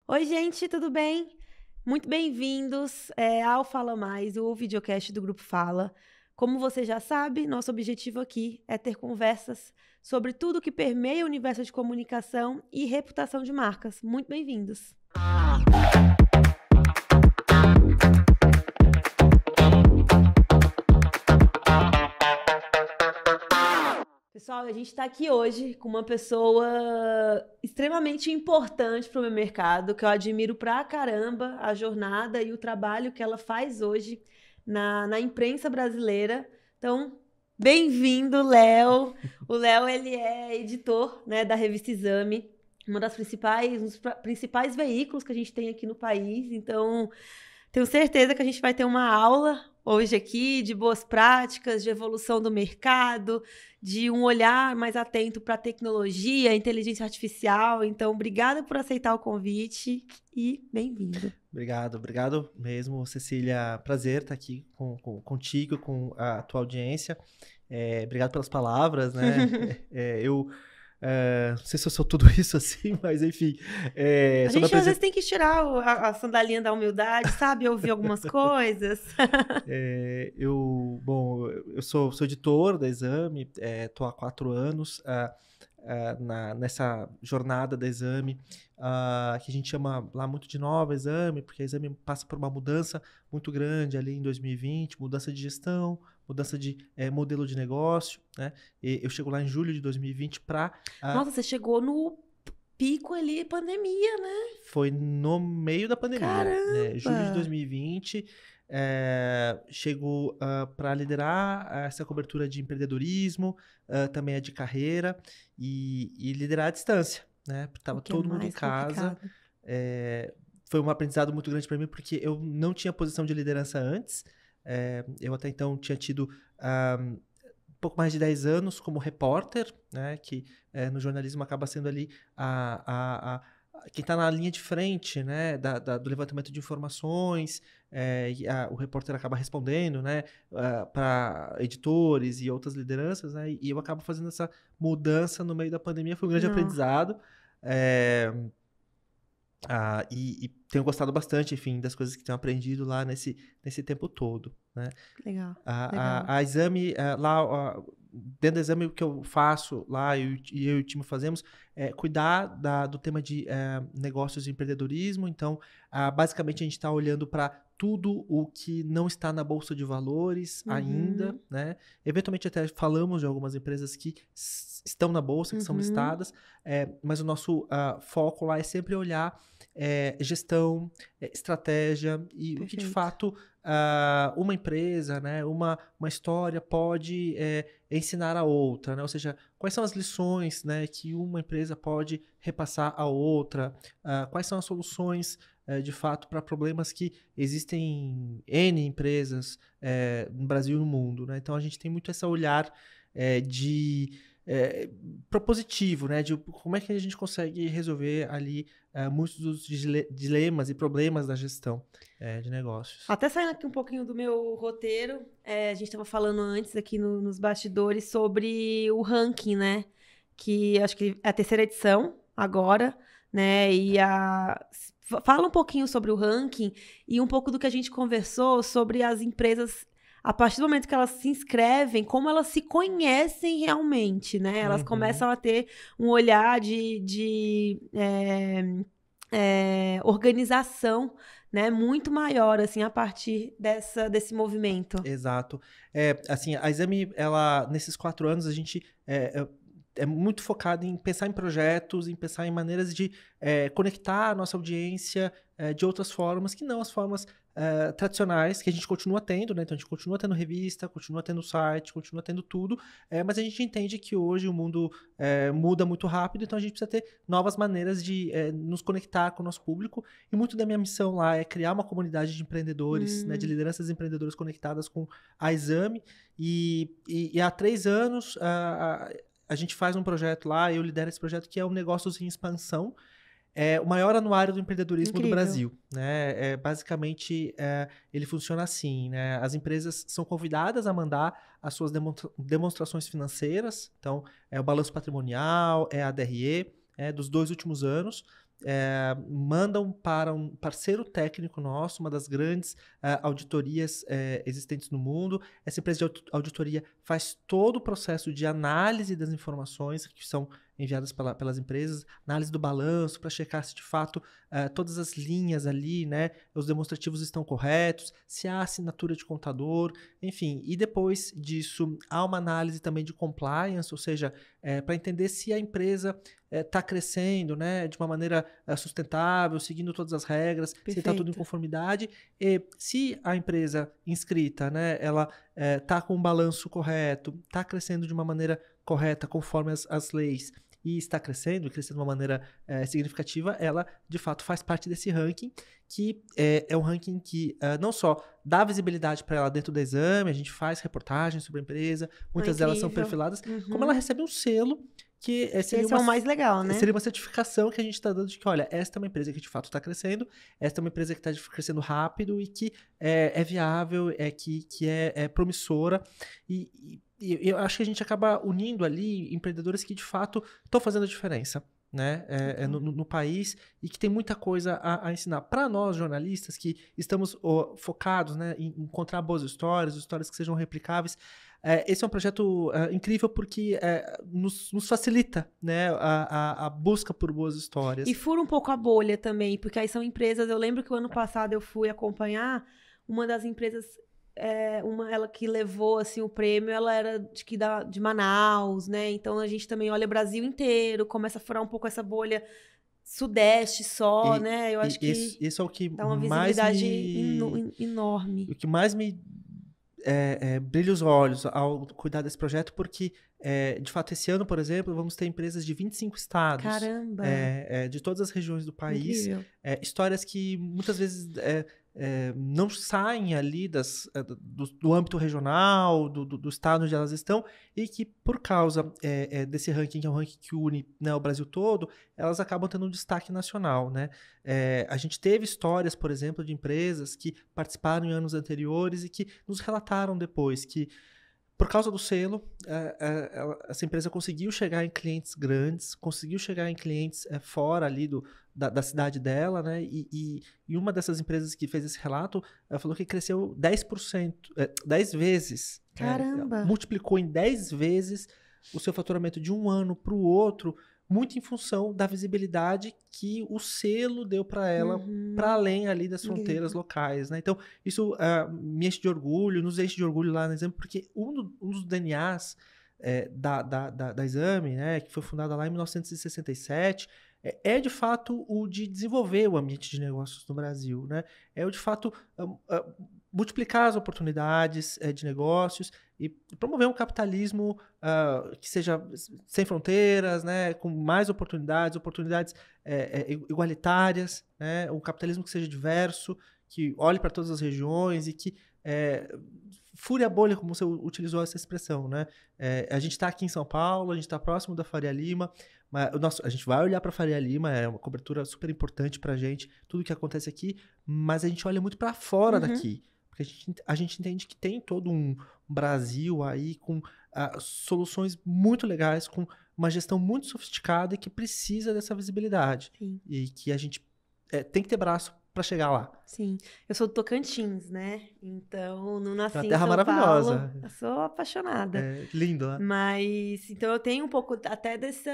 Oi, gente, tudo bem? Muito bem-vindos ao Fala Mais, o videocast do Grupo Fala. Como você já sabe, nosso objetivo aqui é ter conversas sobre tudo que permeia o universo de comunicação e reputação de marcas. Muito bem-vindos. Pessoal, a gente está aqui hoje com uma pessoa extremamente importante para o meu mercado, que eu admiro pra caramba a jornada e o trabalho que ela faz hoje na imprensa brasileira. Então, bem-vindo, Léo. O Léo, ele é editor, né, da revista Exame, um dos principais veículos que a gente tem aqui no país. Então, tenho certeza que a gente vai ter uma aula hoje aqui de boas práticas, de evolução do mercado, de um olhar mais atento para a tecnologia, inteligência artificial. Então, obrigada por aceitar o convite e bem-vindo. Obrigado mesmo, Cecília. Prazer estar aqui contigo, com a tua audiência. Obrigado pelas palavras, né? Não sei se eu sou tudo isso assim, mas enfim. A gente às vezes tem que tirar a sandalinha da humildade, sabe? Ouvir algumas coisas. Eu sou editor da Exame, estou há 4 anos nessa jornada da Exame, que a gente chama lá muito de nova Exame, porque a Exame passa por uma mudança muito grande ali em 2020, mudança de gestão, mudança de modelo de negócio, né? E eu chego lá em julho de 2020 para... Nossa, você chegou no pico ali, pandemia, né? Foi no meio da pandemia. Caramba! Julho de 2020, chego para liderar essa cobertura de empreendedorismo, também a de carreira e liderar à distância, né? Estava todo mundo em casa. Foi um aprendizado muito grande para mim, porque eu não tinha posição de liderança antes. Eu até então tinha tido um pouco mais de 10 anos como repórter, né? Que no jornalismo acaba sendo ali quem está na linha de frente, né, do levantamento de informações, o repórter acaba respondendo, né, para editores e outras lideranças, né, e eu acabo fazendo essa mudança no meio da pandemia. Foi um grande aprendizado. E tenho gostado bastante, enfim, das coisas que tenho aprendido lá nesse tempo todo, né? Legal. A Exame, dentro da Exame, o que eu faço lá, eu e o time fazemos, é cuidar do tema de negócios e empreendedorismo. Então, basicamente, a gente está olhando para tudo o que não está na Bolsa de Valores ainda, né? Eventualmente, até falamos de algumas empresas que estão na Bolsa, que são listadas, mas o nosso foco lá é sempre olhar gestão, estratégia e Perfeito. o que, de fato, uma empresa, né, uma história pode ensinar a outra, né? Ou seja, quais são as lições, né, que uma empresa pode repassar a outra, quais são as soluções, de fato, para problemas que existem em N empresas no Brasil e no mundo, né? Então, a gente tem muito esse olhar propositivo, né? De como é que a gente consegue resolver ali muitos dos dilemas e problemas da gestão de negócios. Até saindo aqui um pouquinho do meu roteiro, a gente estava falando antes aqui nos bastidores sobre o ranking, né? Que acho que é a 3ª edição agora, né? Fala um pouquinho sobre o ranking e um pouco do que a gente conversou sobre as empresas, a partir do momento que elas se inscrevem, como elas se conhecem realmente, né? Elas começam a ter um olhar de organização, né, muito maior, assim, a partir desse movimento. Exato. Assim, a Exame, ela, nesses 4 anos, a gente é muito focado em pensar em projetos, em pensar em maneiras de conectar a nossa audiência de outras formas, que não as formas tradicionais, que a gente continua tendo, né? Então, a gente continua tendo revista, continua tendo site, continua tendo tudo, mas a gente entende que hoje o mundo muda muito rápido, então a gente precisa ter novas maneiras de nos conectar com o nosso público, e muito da minha missão lá é criar uma comunidade de empreendedores, né, de lideranças empreendedoras conectadas com a Exame, e há 3 anos a gente faz um projeto lá, eu lidero esse projeto, que é o Negócios em Expansão, o maior anuário do empreendedorismo do Brasil, né? Basicamente, ele funciona assim, né? As empresas são convidadas a mandar as suas demonstrações financeiras, então, é o balanço patrimonial, é a DRE, dos 2 últimos anos, mandam para um parceiro técnico nosso, uma das grandes auditorias existentes no mundo. Essa empresa de auditoria faz todo o processo de análise das informações que são enviadas pelas empresas, análise do balanço para checar se de fato todas as linhas ali, né, os demonstrativos estão corretos, se há assinatura de contador, enfim. E depois disso, há uma análise também de compliance, ou seja, para entender se a empresa está crescendo, né, de uma maneira sustentável, seguindo todas as regras, se está tudo em conformidade. E se a empresa inscrita, né, ela está com o balanço correto, está crescendo de uma maneira correta, conforme as leis, e está crescendo de uma maneira significativa, ela, de fato, faz parte desse ranking, que é um ranking que não só dá visibilidade para ela dentro do exame, a gente faz reportagens sobre a empresa, muitas delas são perfiladas, como ela recebe um selo, que seria esse é o mais legal, né? Seria uma certificação que a gente está dando de que, olha, esta é uma empresa que de fato está crescendo, esta é uma empresa que está crescendo rápido e que é viável, que é promissora. E eu acho que a gente acaba unindo ali empreendedores que de fato estão fazendo a diferença, né, no país, e que tem muita coisa a ensinar. Para nós, jornalistas, que estamos focados, né, em encontrar boas histórias que sejam replicáveis, esse é um projeto incrível porque nos facilita, né, a busca por boas histórias. E fura um pouco a bolha também, porque aí são empresas... Eu lembro que o ano passado eu fui acompanhar uma das empresas... ela que levou assim, o prêmio, ela era de Manaus, né? Então a gente também olha o Brasil inteiro, começa a furar um pouco essa bolha sudeste só, né? Eu acho que isso é o que dá uma mais visibilidade enorme. O que mais me brilha os olhos ao cuidar desse projeto, porque, de fato, esse ano, por exemplo, vamos ter empresas de 25 estados. Caramba! De todas as regiões do país. Incrível. Histórias que muitas vezes não saem ali do âmbito regional, do estado onde elas estão, e que, por causa desse ranking, que é um ranking que une, né, o Brasil todo, elas acabam tendo um destaque nacional, né? A gente teve histórias, por exemplo, de empresas que participaram em anos anteriores e que nos relataram depois que, por causa do selo, essa empresa conseguiu chegar em clientes grandes, conseguiu chegar em clientes fora ali da cidade dela, né? E uma dessas empresas que fez esse relato falou que cresceu 10%, 10 vezes. Caramba! Multiplicou em 10 vezes o seu faturamento de um ano para o outro, muito em função da visibilidade que o selo deu para ela, para além ali das fronteiras locais, né? Então, isso me enche de orgulho, nos enche de orgulho lá na Exame, porque um dos DNAs da Exame, né, que foi fundada lá em 1967, de fato o de desenvolver o ambiente de negócios no Brasil, né? O de fato multiplicar as oportunidades de negócios e promover um capitalismo que seja sem fronteiras, né? Com mais oportunidades igualitárias, né? Um capitalismo que seja diverso, que olhe para todas as regiões e que fure a bolha, como você utilizou essa expressão, né? A gente está aqui em São Paulo, a gente está próximo da Faria Lima, mas a gente vai olhar para a Faria Lima, é uma cobertura super importante para a gente, tudo que acontece aqui, mas a gente olha muito para fora daqui, porque a gente entende que tem todo um Brasil aí com soluções muito legais, com uma gestão muito sofisticada e que precisa dessa visibilidade. Sim. E que a gente tem que ter braço para chegar lá. Sim. Eu sou do Tocantins, né? Então, não nasci em terra São maravilhosa. Paulo. Eu sou apaixonada. Lindo, né? Mas, então eu tenho um pouco até dessa...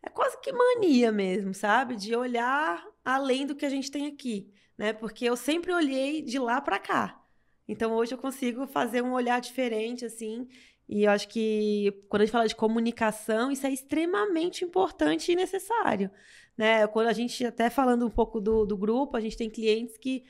É quase que mania mesmo, sabe? De olhar além do que a gente tem aqui, né? Porque eu sempre olhei de lá para cá. Então, hoje eu consigo fazer um olhar diferente, assim. E eu acho que, quando a gente fala de comunicação, isso é extremamente importante e necessário, né? Quando a gente, até falando um pouco do grupo, a gente tem clientes que,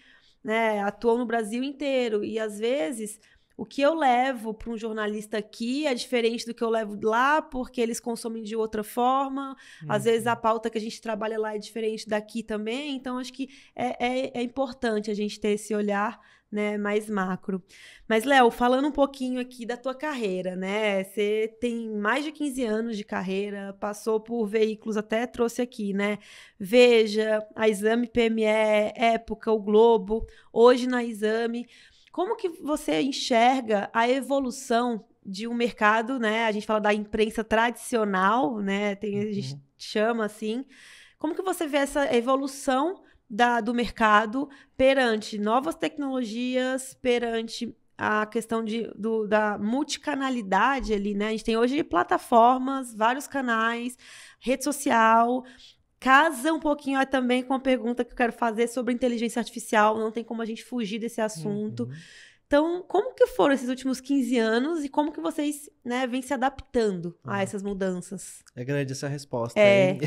né, atuam no Brasil inteiro. E, às vezes, o que eu levo para um jornalista aqui é diferente do que eu levo lá, porque eles consomem de outra forma. Às vezes, a pauta que a gente trabalha lá é diferente daqui também. Então, acho que é importante a gente ter esse olhar, né, mais macro. Mas, Léo, falando um pouquinho aqui da tua carreira, né? Você tem mais de 15 anos de carreira, passou por veículos, até trouxe aqui, né? Veja, a Exame PME, Época, o Globo, hoje na Exame. Como que você enxerga a evolução de um mercado, né? A gente fala da imprensa tradicional, né? A gente chama assim. Como que você vê essa evolução do mercado perante novas tecnologias, perante a questão da multicanalidade ali, né? A gente tem hoje plataformas, vários canais, rede social. Casa um pouquinho também com a pergunta que eu quero fazer sobre inteligência artificial. Não tem como a gente fugir desse assunto. Uhum. Então, como que foram esses últimos 15 anos e como que vocês, né, vêm se adaptando a essas mudanças? É grande essa resposta, hein?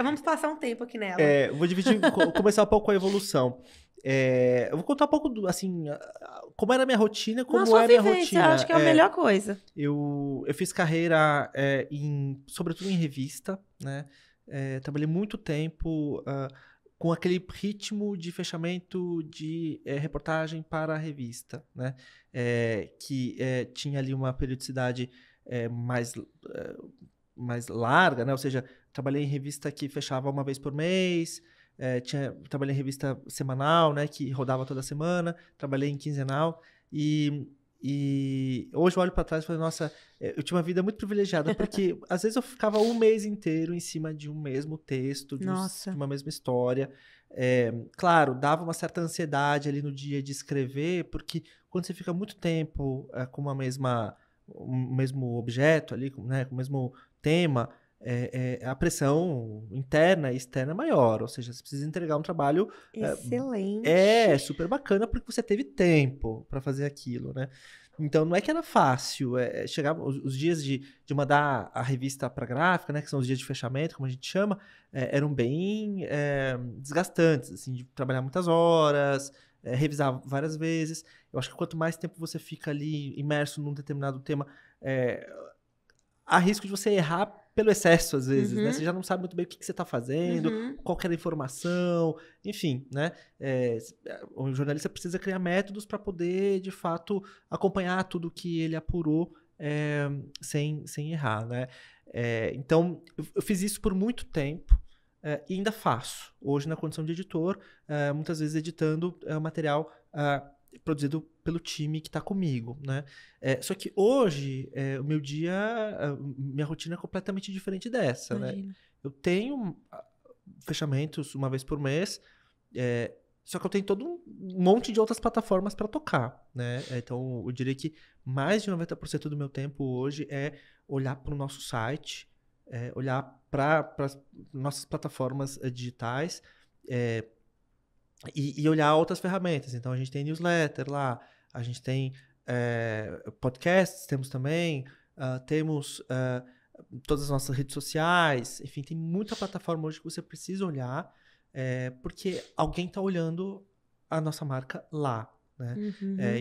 Vamos passar um tempo aqui nela. Vou dividir, começar um pouco com a evolução. Eu vou contar um pouco, assim, como era a minha rotina, como sua é a minha vivência, rotina. acho que é a melhor coisa. Eu fiz carreira, sobretudo em revista, né? Trabalhei muito tempo com aquele ritmo de fechamento de reportagem para a revista, né? Que tinha ali uma periodicidade mais larga, né? Ou seja, trabalhei em revista que fechava uma vez por mês, trabalhei em revista semanal, né? Que rodava toda semana, trabalhei em quinzenal e hoje eu olho para trás e falo, nossa, eu tinha uma vida muito privilegiada, porque às vezes eu ficava um mês inteiro em cima de um mesmo texto, de uma mesma história. Claro, dava uma certa ansiedade ali no dia de escrever, porque quando você fica muito tempo com o mesmo objeto ali, né, com o mesmo tema, a pressão interna e externa é maior, ou seja, você precisa entregar um trabalho excelente. Super bacana porque você teve tempo para fazer aquilo, né? Então não é que era fácil, chegava os dias de mandar a revista para gráfica, né, que são os dias de fechamento, como a gente chama, eram bem desgastantes, assim, de trabalhar muitas horas, revisar várias vezes. Eu acho que quanto mais tempo você fica ali imerso num determinado tema, há risco de você errar pelo excesso, às vezes, né? Você já não sabe muito bem o que você está fazendo, qual que era a informação, enfim, né? O jornalista precisa criar métodos para poder, de fato, acompanhar tudo que ele apurou sem errar, né? Então, eu fiz isso por muito tempo e ainda faço. Hoje, na condição de editor, muitas vezes editando material produzido pelo time que está comigo, né? Só que hoje, o meu dia, minha rotina é completamente diferente dessa, né? Eu tenho fechamentos uma vez por mês, só que eu tenho todo um monte de outras plataformas para tocar, né? Então, eu diria que mais de 90% do meu tempo hoje é olhar para o nosso site, olhar para as nossas plataformas digitais, e olhar outras ferramentas. Então, a gente tem newsletter lá, a gente tem podcasts, temos também, temos todas as nossas redes sociais, enfim, tem muita plataforma hoje que você precisa olhar, porque alguém está olhando a nossa marca lá, né?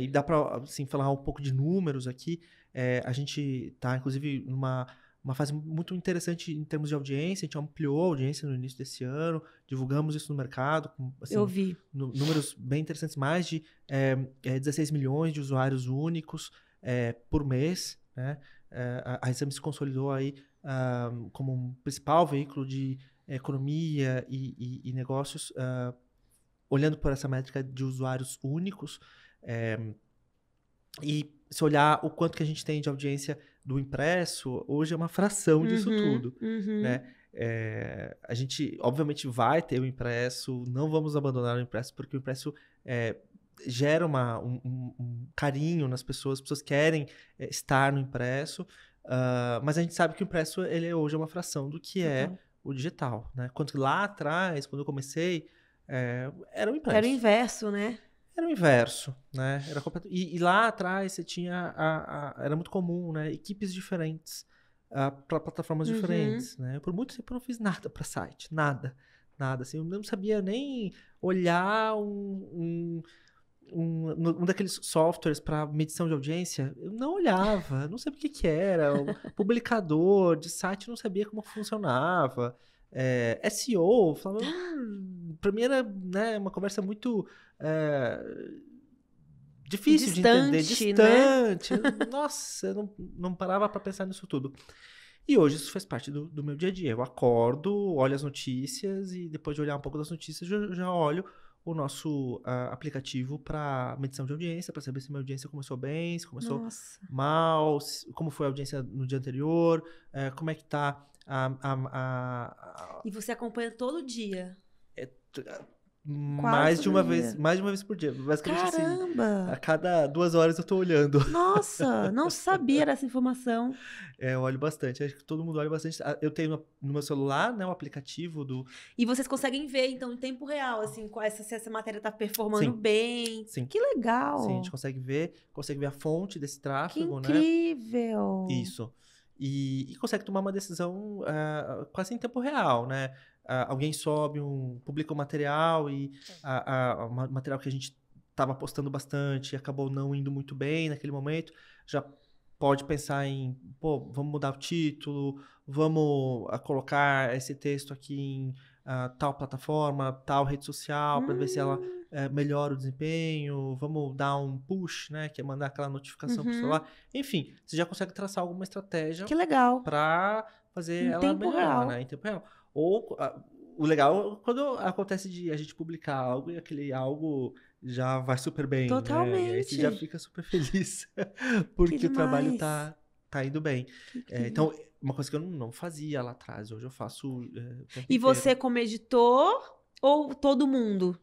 E dá para, assim, falar um pouco de números aqui. A gente está, inclusive, numa fase muito interessante em termos de audiência. A gente ampliou a audiência no início desse ano, divulgamos isso no mercado, com, assim, eu vi números bem interessantes, mais de 16 milhões de usuários únicos por mês, né? A Exame se consolidou aí como um principal veículo de economia e negócios, olhando por essa métrica de usuários únicos. E se olhar o quanto que a gente tem de audiência do impresso, hoje é uma fração disso tudo, né? A gente, obviamente, vai ter o impresso, não vamos abandonar o impresso, porque o impresso gera um carinho nas pessoas, as pessoas querem estar no impresso, mas a gente sabe que o impresso ele hoje é uma fração do que é o digital, né? Quando lá atrás, quando eu comecei, era o impresso. Era o inverso, né? Era o inverso, né? E lá atrás você tinha era muito comum, né? Equipes diferentes para plataformas diferentes, né? Por muito tempo eu não fiz nada para site, nada, assim, eu não sabia nem olhar um daqueles softwares para medição de audiência. Eu não olhava, não sabia o que era, o publicador de site não sabia como funcionava. SEO, falava, para mim era, né, uma conversa muito difícil de entender, distante. Né? Nossa, eu não parava para pensar nisso tudo. E hoje isso faz parte do meu dia a dia. Eu acordo, olho as notícias e depois de olhar um pouco das notícias, já olho o nosso aplicativo para medição de audiência, para saber se minha audiência começou bem, se começou mal, como foi a audiência no dia anterior, como é que tá E você acompanha todo dia? Mais de uma vez por dia. Basicamente, caramba! Assim, a cada 2 horas eu tô olhando. Nossa, não sabia dessa informação. Eu olho bastante. Acho que todo mundo olha bastante. Eu tenho no meu celular, né, o aplicativo do... E vocês conseguem ver, então, em tempo real, assim, se essa matéria tá performando bem. Sim. Que legal! Sim, a gente consegue ver a fonte desse tráfego, né? Que incrível! Isso. E consegue tomar uma decisão quase em tempo real, né? Alguém publica um material e o material que a gente estava postando bastante acabou não indo muito bem naquele momento, já pode pensar em, vamos mudar o título, vamos colocar esse texto aqui em tal plataforma, tal rede social, para ver se ela melhora o desempenho, vamos dar um push, né, que é mandar aquela notificação pro celular. Enfim, você já consegue traçar alguma estratégia para fazer ela melhorar, né, em tempo real. Ou o legal é quando acontece de a gente publicar algo e aquele algo já vai super bem. Totalmente. Né? E aí você já fica super feliz porque o trabalho tá indo bem. Então, uma coisa que eu não fazia lá atrás, hoje eu faço. E você, como editor, ou todo mundo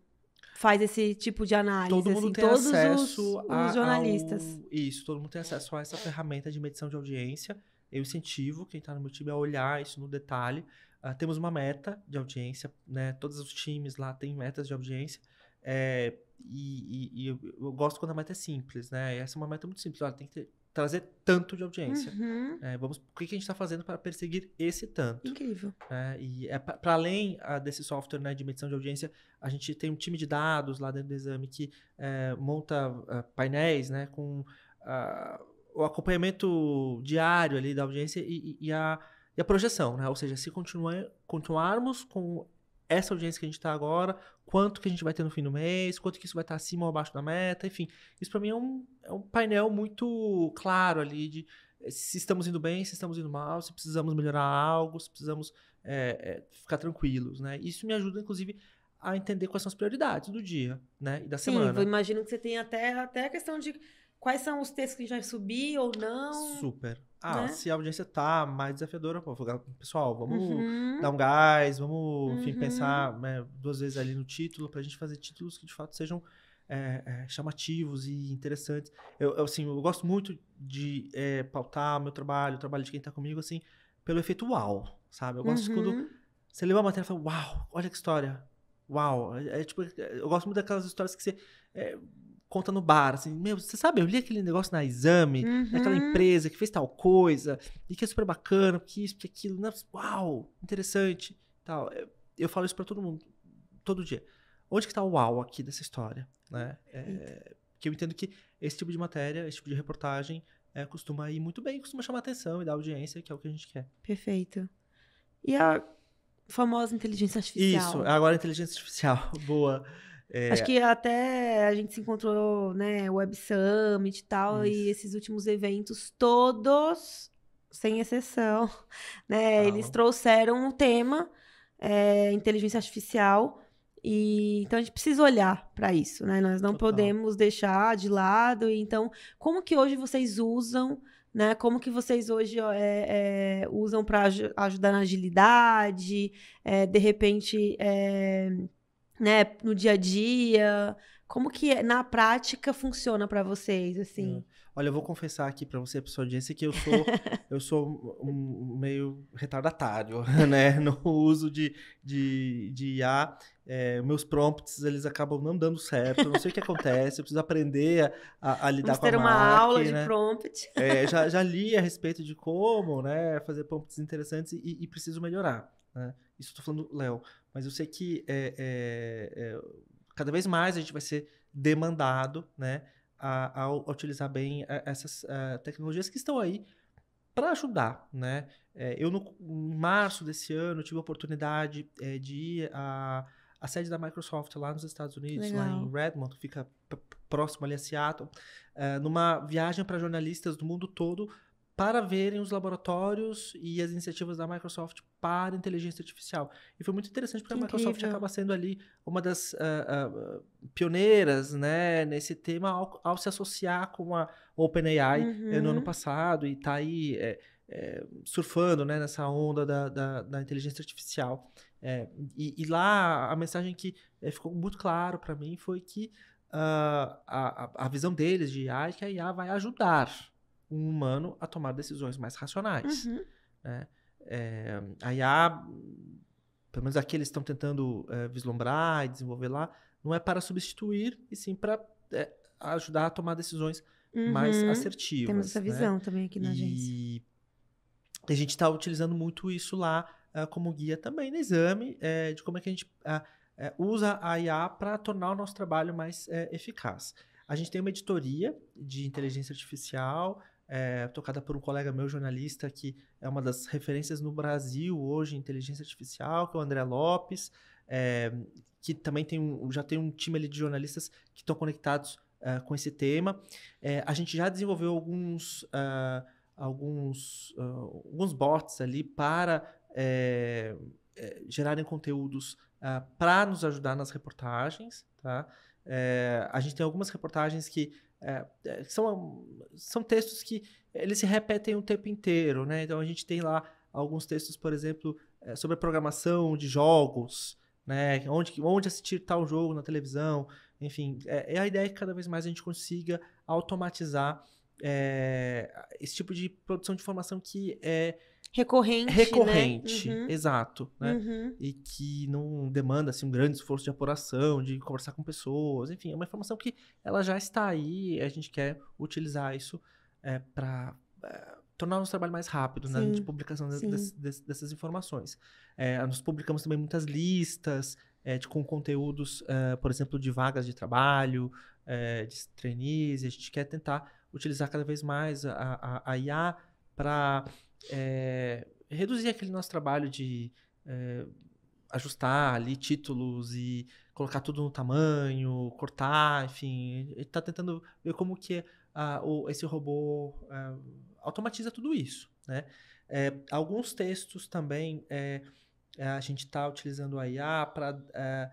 faz esse tipo de análise? Todo mundo tem todos acesso os jornalistas. Isso, todo mundo tem acesso a essa ferramenta de medição de audiência. Eu incentivo quem está no meu time a olhar isso no detalhe. Temos uma meta de audiência, né? Todos os times lá têm metas de audiência. E eu gosto quando a meta é simples, né? E essa é uma meta muito simples. Olha, tem que trazer tanto de audiência. O que a gente está fazendo para perseguir esse tanto? Incrível. E para além desse software, né, de medição de audiência, a gente tem um time de dados lá dentro do Exame que monta painéis, né, com o acompanhamento diário ali da audiência e a projeção, né? Ou seja, se continuarmos com essa audiência que a gente está agora, quanto que a gente vai ter no fim do mês, quanto que isso vai estar acima ou abaixo da meta, enfim. Isso para mim é um painel muito claro ali de se estamos indo bem, se estamos indo mal, se precisamos melhorar algo, se precisamos ficar tranquilos, né? Isso me ajuda, inclusive, a entender quais são as prioridades do dia, né? E da semana. Sim, eu imagino que você tem até a questão de quais são os textos que a gente vai subir ou não. Super. Né? Se a audiência tá mais desafiadora, pessoal, vamos dar um gás, vamos, enfim, pensar 2 vezes ali no título, pra gente fazer títulos que de fato sejam chamativos e interessantes. Eu gosto muito de pautar o trabalho de quem tá comigo, assim, pelo efeito uau, sabe? Eu gosto quando você lê uma matéria e fala, uau, olha que história, uau. Tipo, eu gosto muito daquelas histórias que você conta no bar, assim, você sabe, eu li aquele negócio na Exame, daquela empresa que fez tal coisa, e que é super bacana, porque isso, porque aquilo, né? Uau, interessante, tal. Eu falo isso pra todo mundo, todo dia. Onde que tá o uau aqui dessa história, né? Porque eu entendo que esse tipo de matéria, esse tipo de reportagem, costuma ir muito bem, costuma chamar atenção e dar audiência, que é o que a gente quer. Perfeito. E a famosa inteligência artificial? Isso, agora a inteligência artificial, boa. Acho que até a gente se encontrou, né, Web Summit e tal, e esses últimos eventos todos, sem exceção, né, eles trouxeram o tema inteligência artificial, e então a gente precisa olhar para isso, né, nós não podemos deixar de lado. Então, como que hoje vocês usam, né, como que vocês hoje usam para ajudar na agilidade, de repente... né, no dia a dia, como que na prática funciona para vocês, assim? Olha, eu vou confessar aqui para você, pessoal de audiência, que eu sou um meio retardatário, né, no uso de IA. Meus prompts, eles acabam não dando certo, eu não sei o que acontece, eu preciso aprender a lidar com a máquina. Vamos ter uma aula de prompt. Já li a respeito de como, né, fazer prompts interessantes e preciso melhorar, né? Isso eu tô falando Léo, mas eu sei que cada vez mais a gente vai ser demandado, né, a utilizar bem essas tecnologias que estão aí para ajudar, né? Em março desse ano, eu tive a oportunidade de ir à sede da Microsoft lá nos Estados Unidos, lá em Redmond, que fica próximo ali a Seattle, numa viagem para jornalistas do mundo todo para verem os laboratórios e as iniciativas da Microsoft para inteligência artificial. E foi muito interessante porque Que a Microsoft incrível. acaba sendo ali uma das pioneiras, né, nesse tema ao se associar com a OpenAI no ano Uhum. passado e tá aí surfando, né, nessa onda da inteligência artificial. E lá a mensagem que ficou muito claro para mim foi que a visão deles de IA é que a IA vai ajudar um humano a tomar decisões mais racionais, Uhum. né? A IA, pelo menos aqui eles estão tentando vislumbrar e desenvolver lá, não é para substituir, e sim para ajudar a tomar decisões mais Uhum. Temos essa assertivas, né? visão também aqui na agência. E a gente está utilizando muito isso lá como guia também no exame, de como é que a gente usa a IA para tornar o nosso trabalho mais eficaz. A gente tem uma editoria de inteligência artificial, tocada por um colega meu, jornalista, que é uma das referências no Brasil hoje em inteligência artificial, que é o André Lopes, que também já tem um time ali de jornalistas que estão conectados com esse tema. A gente já desenvolveu alguns bots ali para gerarem conteúdos para nos ajudar nas reportagens, tá? A gente tem algumas reportagens que são textos que eles se repetem o tempo inteiro, né? Então a gente tem lá alguns textos, por exemplo, sobre a programação de jogos, né? Onde assistir tal jogo na televisão, enfim. A ideia é que cada vez mais a gente consiga automatizar esse tipo de produção de informação que é Recorrente, né? exato, né? Uhum. E que não demanda assim, um grande esforço de apuração, de conversar com pessoas, enfim, é uma informação que ela já está aí e a gente quer utilizar isso para tornar o nosso trabalho mais rápido, né, de Sim, publicação sim. dessas informações. Nós publicamos também muitas listas com conteúdos, por exemplo, de vagas de trabalho, de trainees, e a gente quer tentar utilizar cada vez mais a IA para reduzir aquele nosso trabalho de ajustar ali títulos e colocar tudo no tamanho, cortar, enfim. A gente está tentando ver como que esse robô automatiza tudo isso, né? Alguns textos também a gente está utilizando a IA para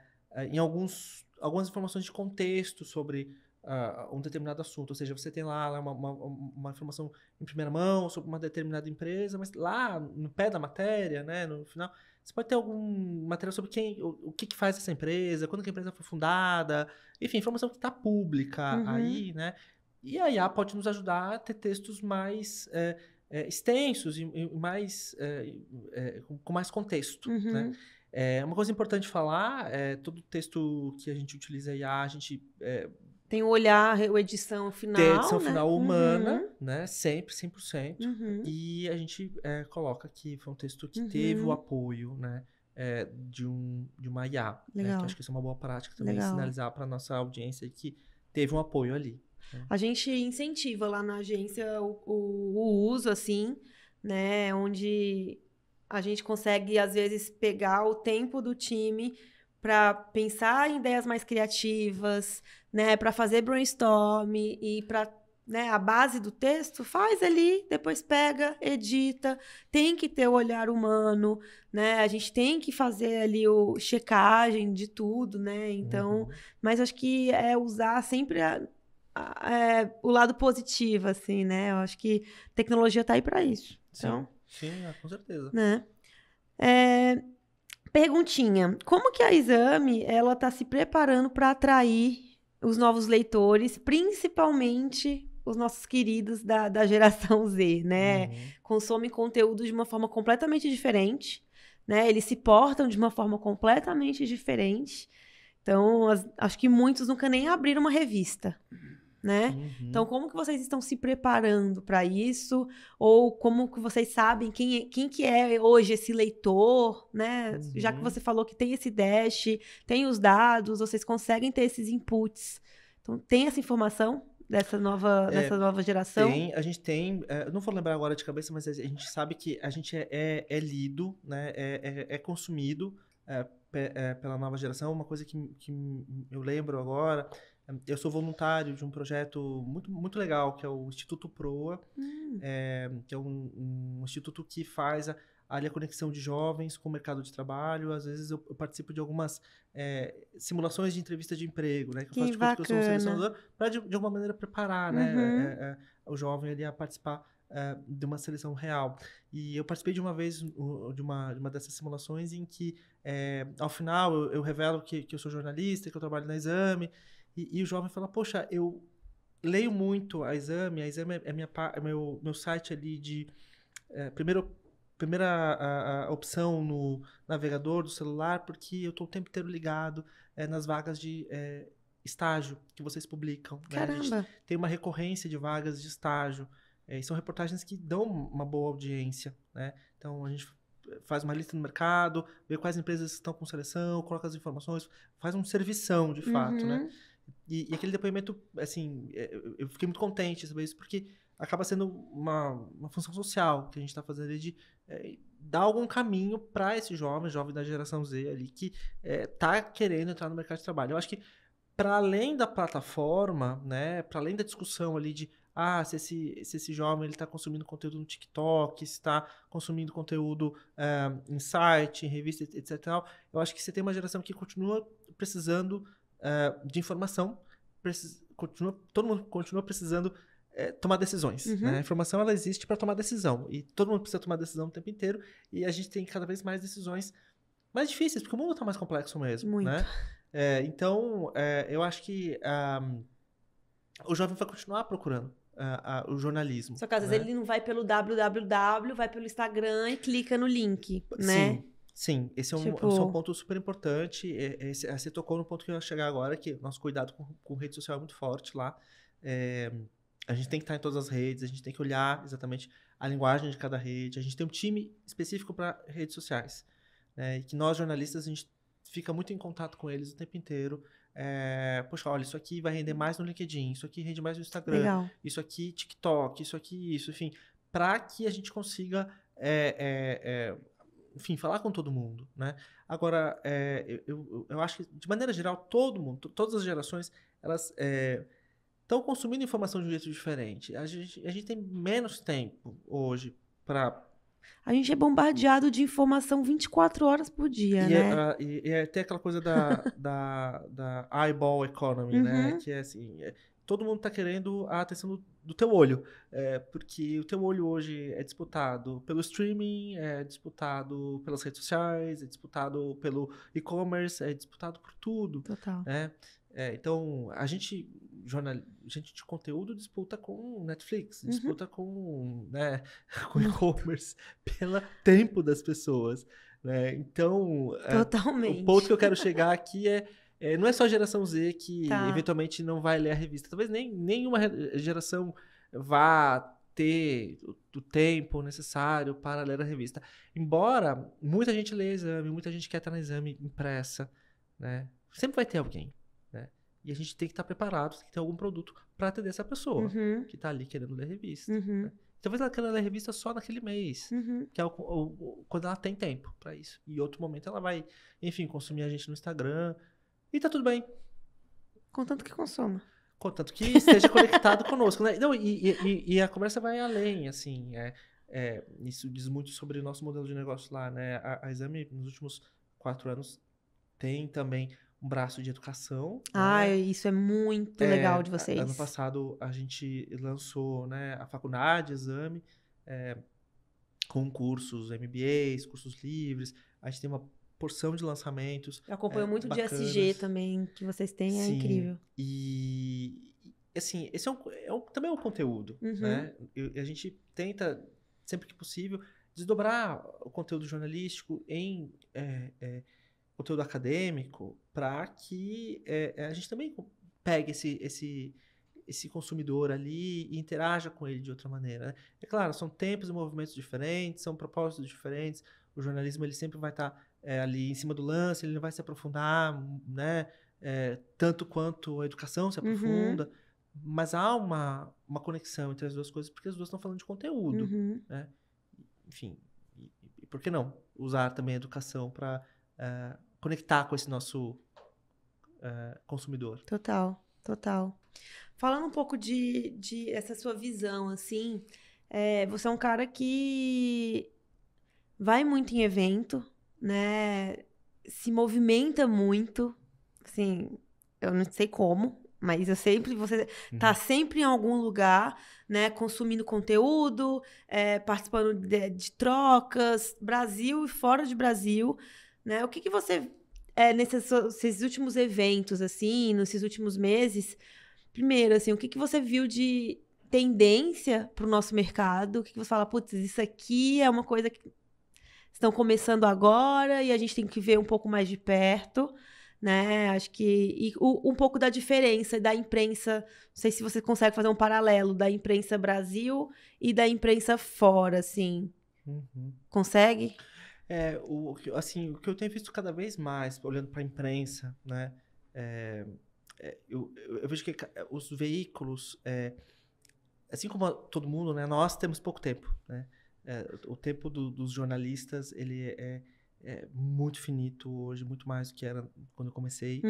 em algumas informações de contexto sobre um determinado assunto. Ou seja, você tem lá uma informação em primeira mão sobre uma determinada empresa, mas lá no pé da matéria, né, no final, você pode ter algum material sobre o que faz essa empresa, quando que a empresa foi fundada, enfim, informação que está pública Uhum. aí, né? E a IA pode nos ajudar a ter textos mais extensos e mais com mais contexto, né? Uhum. Uma coisa importante falar, todo texto que a gente utiliza a IA, a gente Tem o olhar, a edição ter a edição final, né? final humana, Uhum. né? Sempre, 100%. Uhum. E a gente coloca que foi um texto que teve o Uhum. apoio, né? De uma IA, né? Que acho Legal, que isso é uma boa prática também, legal. sinalizar para nossa audiência que teve um apoio ali. Né? A gente incentiva lá na agência o uso, assim, né? Onde a gente consegue, às vezes, pegar o tempo do time para pensar em ideias mais criativas, né? Para fazer brainstorm e para, né? A base do texto faz ali, depois pega, edita. Tem que ter o olhar humano, né? A gente tem que fazer ali o checagem de tudo, né? Então, Uhum. mas acho que é usar sempre o lado positivo, assim, né? Eu acho que tecnologia tá aí para isso. Sim, Então, sim, com certeza. né? Perguntinha: como que a Exame ela tá se preparando para atrair os novos leitores, principalmente os nossos queridos da geração Z, né? Uhum. Consomem conteúdo de uma forma completamente diferente, né? Eles se portam de uma forma completamente diferente. Então, acho que muitos nunca nem abriram uma revista, né? Então, Uhum. como que vocês estão se preparando para isso? Ou como que vocês sabem quem que é hoje esse leitor, né? Já que Uhum. você falou que tem esse dash, tem os dados, vocês conseguem ter esses inputs. Então, tem essa informação dessa nova geração? A gente tem, eu não vou lembrar agora de cabeça, mas a gente sabe que a gente é lido, né, é consumido pela nova geração. Uma coisa que eu lembro agora, eu sou voluntário de um projeto muito, muito legal, que é o Instituto Proa, Hum, que é um instituto que faz ali a conexão de jovens com o mercado de trabalho. Às vezes eu participo de algumas simulações de entrevista de emprego, né? Que eu faço Que de conta que eu sou um bacana. selecionador para, de alguma maneira, preparar, né? O jovem ali a participar de uma seleção real. E eu participei de uma vez de uma dessas simulações em que, ao final, eu revelo que eu sou jornalista, que eu trabalho na Exame, e o jovem fala, poxa, eu leio muito a Exame é meu site ali de primeira a opção no navegador do celular, porque eu estou o tempo inteiro ligado nas vagas de estágio que vocês publicam. Né? A gente Caramba. tem uma recorrência de vagas de estágio, e são reportagens que dão uma boa audiência. Né? Então, a gente faz uma lista no mercado, vê quais empresas estão com seleção, coloca as informações, faz um servição, de fato, né? E aquele depoimento, assim, eu fiquei muito contente de saber isso, porque acaba sendo uma função social que a gente está fazendo ali de dar algum caminho para esse jovem da geração Z ali, que está querendo entrar no mercado de trabalho. Eu acho que, para além da plataforma, né, para além da discussão ali de se esse jovem está consumindo conteúdo no TikTok, se está consumindo conteúdo em site, em revista, etc. Eu acho que você tem uma geração que continua precisando de informação, todo mundo continua precisando tomar decisões. Né? A informação ela existe para tomar decisão, e todo mundo precisa tomar decisão o tempo inteiro, e a gente tem cada vez mais decisões mais difíceis, porque o mundo está mais complexo mesmo. Muito. Né? Então, eu acho que o jovem vai continuar procurando o jornalismo. Só que às vezes ele não vai pelo www, vai pelo Instagram e clica no link, né? Sim. Esse é um ponto super importante. Você tocou no ponto que eu ia chegar agora, que o nosso cuidado com rede social é muito forte lá. A gente tem que estar em todas as redes, a gente tem que olhar exatamente a linguagem de cada rede. A gente tem um time específico para redes sociais. Né? E que nós, jornalistas, a gente fica muito em contato com eles o tempo inteiro. Poxa, olha, isso aqui vai render mais no LinkedIn, isso aqui rende mais no Instagram, Legal. isso aqui TikTok, isso aqui, isso, enfim, para que a gente consiga, enfim, falar com todo mundo, né? Agora, eu acho que, de maneira geral, todo mundo, todas as gerações, elas estão consumindo informação de um jeito diferente. A gente tem menos tempo hoje para... A gente é bombardeado de informação 24 horas por dia, né? Tem aquela coisa da eyeball economy, né? Que é assim, todo mundo está querendo a atenção do teu olho. Porque o teu olho hoje é disputado pelo streaming, é disputado pelas redes sociais, é disputado pelo e-commerce, é disputado por tudo. Total. Né? Então, a gente de conteúdo disputa com Netflix, disputa com e-commerce pelo tempo das pessoas. Né? Então, Totalmente. o ponto que eu quero chegar aqui não é só a geração Z que eventualmente não vai ler a revista. Talvez nenhuma geração vá ter o tempo necessário para ler a revista. Embora muita gente leia Exame, muita gente quer estar no Exame impressa. Né? Sempre vai ter alguém. Né? E a gente tem que estar preparado, tem que ter algum produto para atender essa pessoa que está ali querendo ler revista. Né? Talvez ela queira ler revista só naquele mês, que é quando ela tem tempo para isso. E em outro momento ela vai, enfim, consumir a gente no Instagram. E tá tudo bem. Contanto que consuma. Contanto que esteja conectado conosco. Né? Não, e a conversa vai além, assim. Isso diz muito sobre o nosso modelo de negócio lá. Né? A Exame, nos últimos 4 anos, tem também um braço de educação. Né? Isso é muito legal de vocês. Ano passado a gente lançou, né, a faculdade Exame, com cursos MBAs, cursos livres. A gente tem uma porção de lançamentos. Eu acompanho muito bacanas. de SG também, que vocês têm, Sim. É incrível. E assim, esse também é um conteúdo. Né? A gente tenta, sempre que possível, desdobrar o conteúdo jornalístico em conteúdo acadêmico, para que a gente também pegue esse consumidor ali e interaja com ele de outra maneira. Né? É claro, são tempos e movimentos diferentes, são propósitos diferentes. O jornalismo ele sempre vai estar ali em cima do lance, ele não vai se aprofundar, né? Tanto quanto a educação se aprofunda, mas há uma conexão entre as duas coisas, porque as duas estão falando de conteúdo. Né? Enfim, e por que não usar também a educação para conectar com esse nosso consumidor. Total. Falando um pouco de essa sua visão, assim, você é um cara que vai muito em evento, né? Se movimenta muito, assim, eu não sei como, mas eu sempre, você tá sempre em algum lugar, né? Consumindo conteúdo, participando de trocas, Brasil e fora de Brasil, né? O que que você, nesses últimos eventos, assim, nesses últimos meses, primeiro, assim, o que que você viu de tendência para o nosso mercado? O que que você fala, putz, isso aqui é uma coisa que estão começando agora e a gente tem que ver um pouco mais de perto, né? Acho que um pouco da diferença da imprensa, não sei se você consegue fazer um paralelo da imprensa Brasil e da imprensa fora, assim. Consegue? Assim, o que eu tenho visto cada vez mais, olhando para a imprensa, né? Eu vejo que os veículos, assim como todo mundo, né? Nós temos pouco tempo, né? O tempo dos jornalistas, ele é muito finito hoje, muito mais do que era quando eu comecei.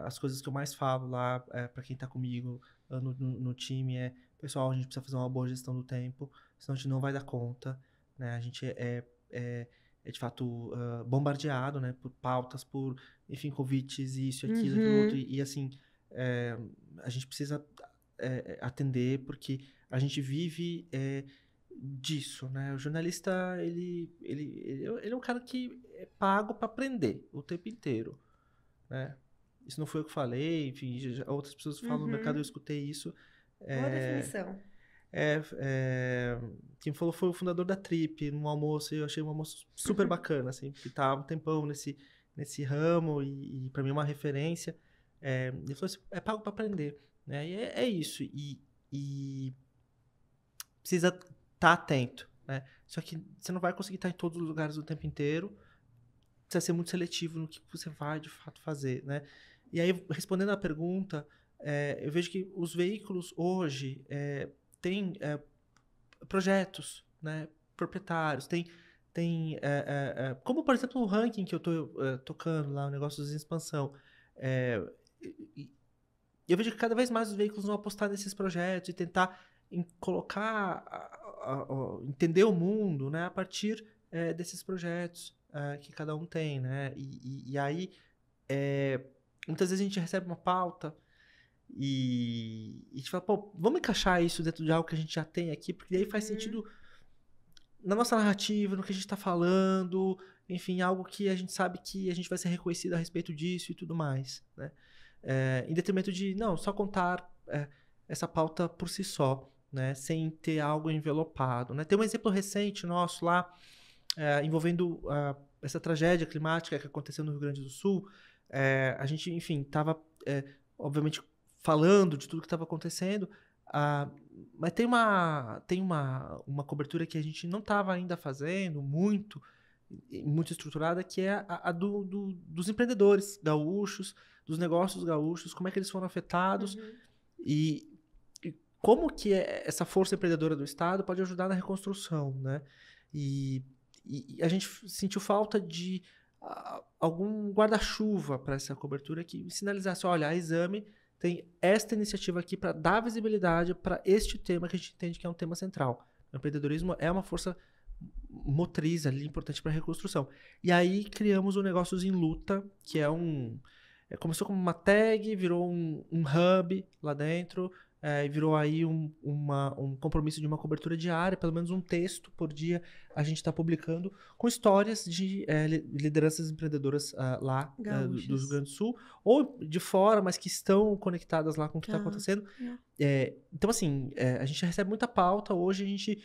As coisas que eu mais falo lá, para quem está comigo no time, pessoal, a gente precisa fazer uma boa gestão do tempo, senão a gente não vai dar conta, né? A gente é de fato bombardeado, né? Por pautas, por, enfim, convites, isso, aquilo outro. E assim, a gente precisa atender, porque a gente vive disso, né? O jornalista, ele é um cara que é pago para aprender o tempo inteiro, né? Isso não foi eu que falei, enfim, outras pessoas falam no mercado, eu escutei isso. Boa definição. Quem falou foi o fundador da Trip, num almoço, eu achei um almoço super bacana, assim, porque tá há um tempão nesse ramo e para mim é uma referência. Ele falou assim, é pago para aprender, né? E é isso, e precisa estar atento, né? Só que você não vai conseguir estar em todos os lugares o tempo inteiro, precisa ser muito seletivo no que você vai, de fato, fazer, né? E aí, respondendo à pergunta, eu vejo que os veículos hoje têm projetos, né, proprietários, tem como, por exemplo, o ranking que eu estou tocando lá, o Negócios em Expansão. Eu vejo que cada vez mais os veículos vão apostar nesses projetos e tentar colocar, entender o mundo, né, a partir desses projetos que cada um tem, né? E aí, muitas vezes a gente recebe uma pauta e a gente fala, pô, vamos encaixar isso dentro de algo que a gente já tem aqui, porque daí faz sentido na nossa narrativa, no que a gente está falando, enfim, algo que a gente sabe que a gente vai ser reconhecido a respeito disso e tudo mais, né? Em detrimento de, não, só contar essa pauta por si só, né? Sem ter algo envelopado, né? Tem um exemplo recente nosso lá, envolvendo essa tragédia climática que aconteceu no Rio Grande do Sul. A gente, enfim, estava, obviamente, falando de tudo que estava acontecendo, mas tem uma cobertura que a gente não estava ainda fazendo muito estruturada, que é a dos empreendedores gaúchos, dos negócios gaúchos, como é que eles foram afetados e como que essa força empreendedora do Estado pode ajudar na reconstrução, né? E a gente sentiu falta de algum guarda-chuva para essa cobertura que sinalizasse, olha, a Exame tem esta iniciativa aqui para dar visibilidade para este tema que a gente entende que é um tema central. O empreendedorismo é uma força motriz ali importante para a reconstrução. E aí criamos o Negócios em Luta, que começou como uma tag, virou um hub lá dentro, e virou aí um compromisso de uma cobertura diária, pelo menos um texto por dia a gente está publicando, com histórias de lideranças empreendedoras lá do Rio Grande do Sul, ou de fora, mas que estão conectadas lá com o que está acontecendo. Então, assim, a gente recebe muita pauta, hoje a gente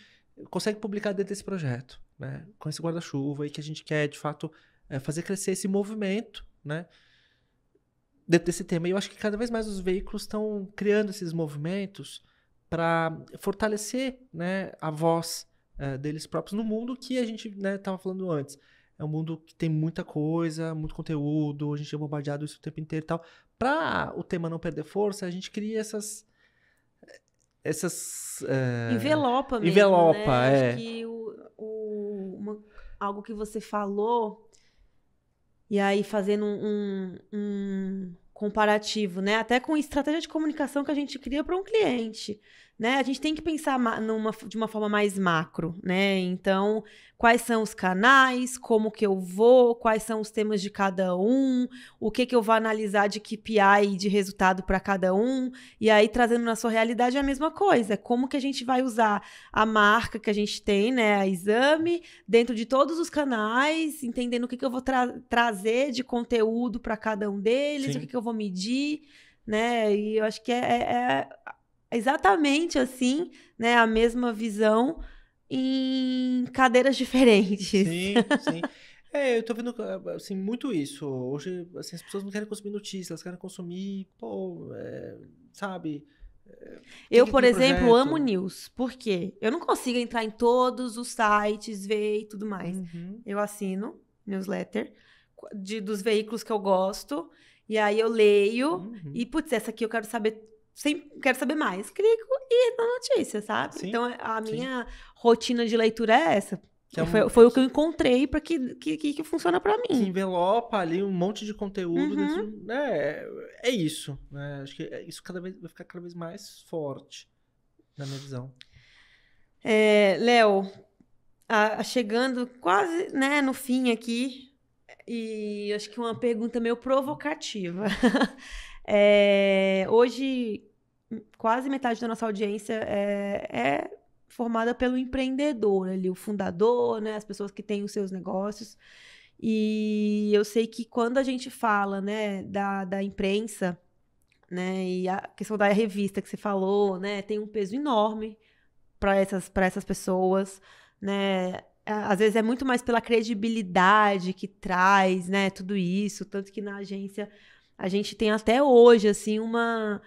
consegue publicar dentro desse projeto, né, com esse guarda-chuva, e que a gente quer, de fato, fazer crescer esse movimento, né, dentro desse tema. E eu acho que cada vez mais os veículos estão criando esses movimentos para fortalecer, né, a voz deles próprios no mundo que a gente estava falando antes. É um mundo que tem muita coisa, muito conteúdo, a gente é bombardeado isso o tempo inteiro e tal. Para o tema não perder força, a gente cria essas envelopa mesmo, envelopa, né? Acho que algo que você falou, e aí fazendo um comparativo, né? Até com estratégia de comunicação que a gente cria para um cliente, né? A gente tem que pensar de uma forma mais macro, né? Então, quais são os canais, como que eu vou, quais são os temas de cada um, o que que eu vou analisar de KPI de resultado para cada um, e aí trazendo na sua realidade é a mesma coisa, como que a gente vai usar a marca que a gente tem, né, a Exame, dentro de todos os canais, entendendo o que que eu vou trazer de conteúdo para cada um deles, Sim. o que que eu vou medir, né? E eu acho que é exatamente assim, né, a mesma visão em cadeiras diferentes. Sim, sim. Eu tô vendo, assim, muito isso. Hoje, assim, as pessoas não querem consumir notícias, elas querem consumir, pô, sabe? O Eu, que por tem exemplo, amo projeto? news. Por quê? Eu não consigo entrar em todos os sites, ver e tudo mais. Uhum, Eu assino newsletter dos veículos que eu gosto, e aí eu leio, e, uhum. putz, essa aqui eu quero saber, sempre quero saber mais. Clico e na notícia, sabe? Sim, Então, a sim. minha rotina de leitura é essa. Que, é um, Foi o que eu encontrei para que funciona para que mim. envelopa ali um monte de conteúdo Uhum. dentro, né? É isso, né? Acho que isso cada vez vai ficar cada vez mais forte, na minha visão. Léo, chegando quase, né, no fim aqui, e acho que uma pergunta meio provocativa. Hoje, quase metade da nossa audiência é formada pelo empreendedor ali, o fundador, né, as pessoas que têm os seus negócios. E eu sei que quando a gente fala, né, da imprensa, né, e a questão da revista que você falou, né, tem um peso enorme para essas pessoas, né? Às vezes é muito mais pela credibilidade que traz, né, tudo isso, tanto que na agência a gente tem até hoje assim uma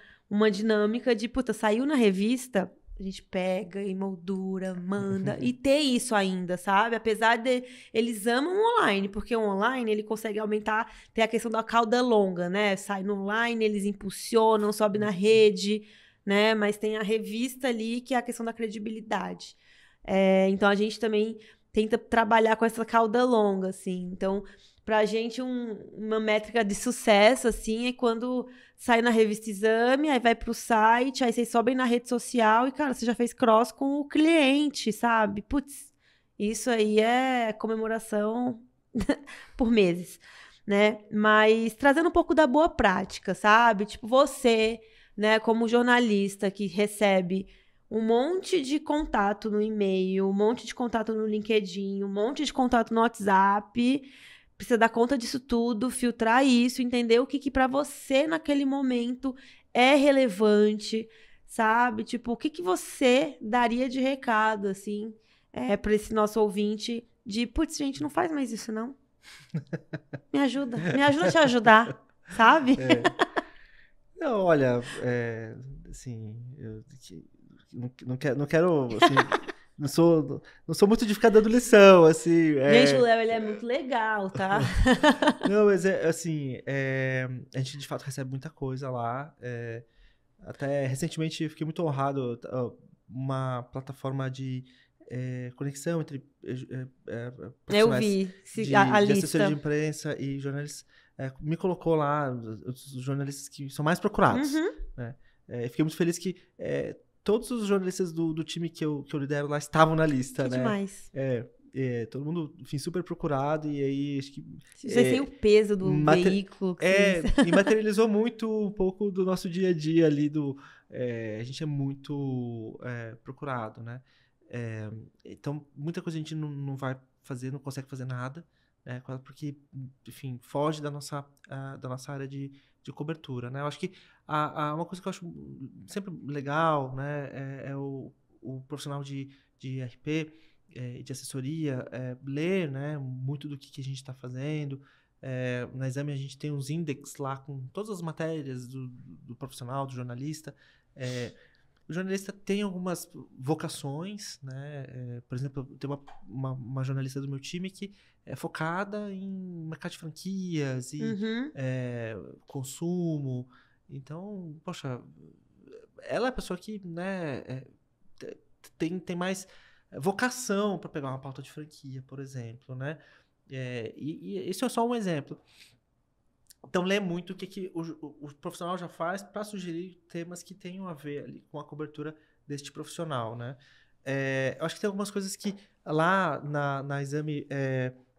dinâmica de, puta, saiu na revista, a gente pega, emoldura, manda e ter isso ainda, sabe? Apesar de eles amam o online, porque o online ele consegue aumentar, tem a questão da cauda longa, né? Sai no online, eles impulsionam, sobe na rede, né? Mas tem a revista ali, que é a questão da credibilidade. Então, a gente também tenta trabalhar com essa cauda longa, assim. Então, pra gente, uma métrica de sucesso, assim, é quando sai na revista Exame, aí vai pro site, aí vocês sobem na rede social e, cara, você já fez cross com o cliente, sabe? Putz, isso aí é comemoração por meses, né? Mas trazendo um pouco da boa prática, sabe? Tipo, você, né, como jornalista que recebe um monte de contato no e-mail, um monte de contato no LinkedIn, um monte de contato no WhatsApp, precisa dar conta disso tudo, filtrar isso, entender o que para você naquele momento é relevante, sabe? Tipo, o que você daria de recado, assim, para esse nosso ouvinte de, putz, gente, não faz mais isso, não. Me ajuda a te ajudar, sabe? Não, olha, assim, não quero, assim, não sou muito de ficar dando lição, assim, Gente, o Léo, ele é muito legal, tá? não, mas assim, a gente de fato recebe muita coisa lá, até recentemente eu fiquei muito honrado, uma plataforma de conexão entre Eu profissionais vi a de assessoria de lista. imprensa e jornalistas, me colocou lá os jornalistas que são mais procurados, Uhum, né? Fiquei muito feliz que todos os jornalistas do time que eu lidero lá estavam na lista, que né? demais. Todo mundo, enfim, super procurado, e aí acho que Vocês têm o peso do veículo que vocês... e materializou muito um pouco do nosso dia a dia ali, a gente é muito procurado, né? Então, muita coisa a gente não vai fazer, não consegue fazer nada, né? Porque, enfim, foge da nossa área de cobertura, né? Eu acho que uma coisa que eu acho sempre legal, né, é o profissional de RP, de assessoria, ler, né, muito do que a gente está fazendo. Na Exame a gente tem uns index lá com todas as matérias do profissional, do jornalista. O jornalista tem algumas vocações, né? Por exemplo, tem uma jornalista do meu time que é focada em mercado de franquias e Uhum. consumo. Então, poxa, ela é a pessoa que, né, tem mais vocação para pegar uma pauta de franquia, por exemplo, né? E esse é só um exemplo. Então, lê muito o que o profissional já faz para sugerir temas que tenham a ver ali com a cobertura deste profissional, né? Eu acho que tem algumas coisas que lá na Exame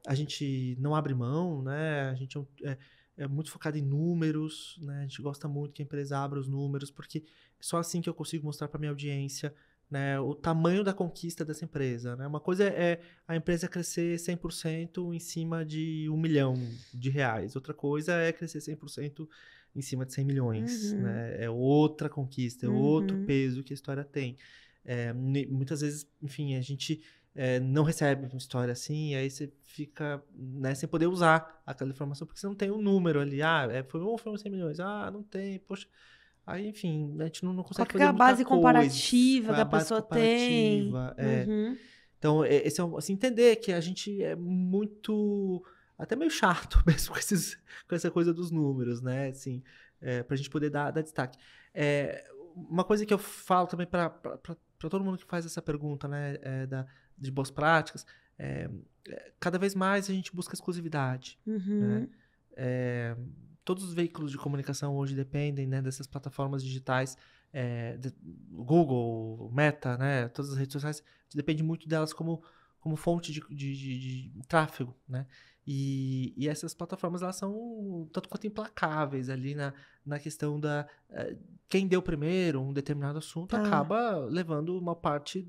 a gente não abre mão, né? A gente é muito focado em números, né? A gente gosta muito que a empresa abra os números, porque só assim que eu consigo mostrar para minha audiência, né, o tamanho da conquista dessa empresa, né? Uma coisa é a empresa crescer 100% em cima de R$ 1 milhão. Outra coisa é crescer 100% em cima de 100 milhões, Uhum. né? É outra conquista, é outro Uhum. peso que a história tem. Muitas vezes, enfim, a gente não recebe uma história assim, e aí você fica, né, sem poder usar aquela informação, porque você não tem um número ali. Foi 1 ou foi 100 milhões? Não tem, poxa. Aí, enfim, a gente não Qual consegue que é fazer a muita base coisa. comparativa Qual que é a a base pessoa tem? comparativa? Uhum. Então, esse assim, entender que a gente é muito, até meio chato mesmo com essa coisa dos números, né? Assim, pra gente poder dar destaque. Uma coisa que eu falo também para todo mundo que faz essa pergunta, né, de boas práticas, cada vez mais a gente busca exclusividade, né? Uhum. Todos os veículos de comunicação hoje dependem, né, dessas plataformas digitais, Google, Meta, né, todas as redes sociais, depende muito delas como fonte de tráfego, né? E essas plataformas, elas são tanto quanto implacáveis ali na questão quem deu primeiro um determinado assunto Tá. acaba levando uma parte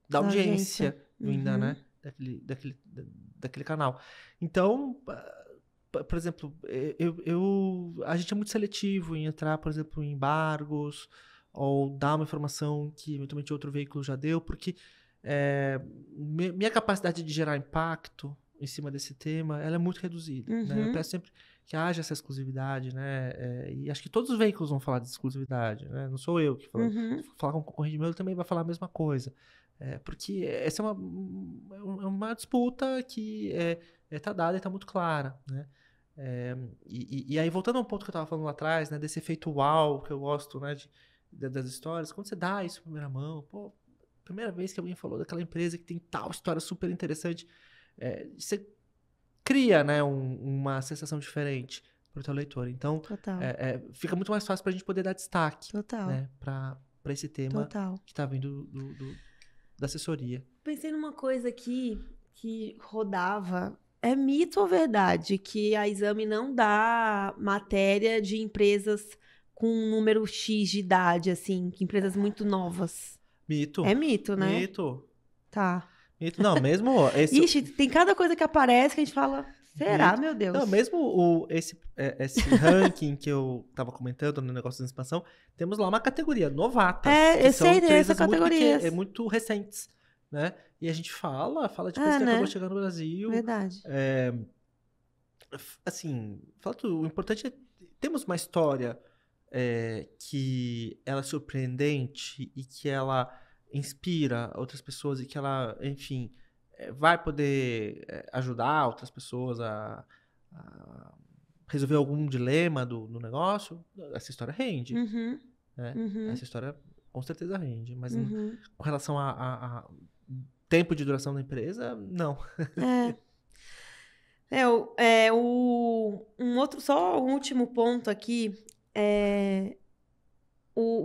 da Da audiência. audiência vinda, Uhum. né, daquele canal. Então, por exemplo, a gente é muito seletivo em entrar, por exemplo, em embargos ou dar uma informação que eventualmente outro veículo já deu, porque minha capacidade de gerar impacto em cima desse tema, ela é muito reduzida, né? Eu Uhum. peço sempre que haja essa exclusividade, né? E acho que todos os veículos vão falar de exclusividade, né? Não sou eu que falo. Uhum. Se for falar com um concorrente meu, ele também vai falar a mesma coisa. Porque essa é uma disputa que tá dada e tá muito clara, né? E aí, voltando a um ponto que eu estava falando lá atrás, né, desse efeito uau que eu gosto, né, das histórias, quando você dá isso em primeira mão, pô, primeira vez que alguém falou daquela empresa que tem tal história super interessante, você cria, né, uma sensação diferente para o teu leitor. Então, Total. fica muito mais fácil para a gente poder dar destaque, Total. né, para esse tema Total. que está vindo da assessoria. Pensei numa coisa aqui que rodava. É mito ou verdade que a Exame não dá matéria de empresas com um número X de idade, assim, que empresas muito novas? Mito, É mito, né? mito, Tá. mito. Não, mesmo esse. Ixi, tem cada coisa que aparece que a gente fala, será, Mito. meu Não, Deus? mesmo esse ranking que eu estava comentando no negócio da expansão, temos lá uma categoria, novatas, que Eu são sei dessas empresas muito categorias. muito recentes, né? E a gente fala de coisa É, que acabou né? de chegar no Brasil. Verdade. Assim, o importante é temos uma história que ela é surpreendente e que ela inspira outras pessoas e que ela, enfim, vai poder ajudar outras pessoas a resolver algum dilema do negócio, essa história rende, Uhum, né? uhum, Essa história com certeza rende, mas uhum. com relação a tempo de duração da empresa, não. É. Só um último ponto aqui. É,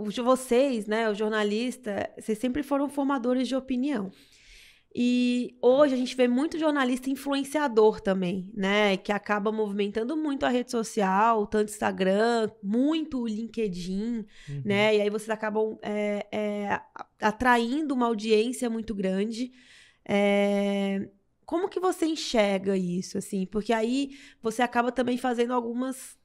de vocês, né, o jornalista, vocês sempre foram formadores de opinião. E hoje a gente vê muito jornalista influenciador também, né? Que acaba movimentando muito a rede social, tanto Instagram, muito o LinkedIn, Uhum. né? E aí vocês acabam atraindo uma audiência muito grande. É, como que você enxerga isso, assim? Porque aí você acaba também fazendo alguns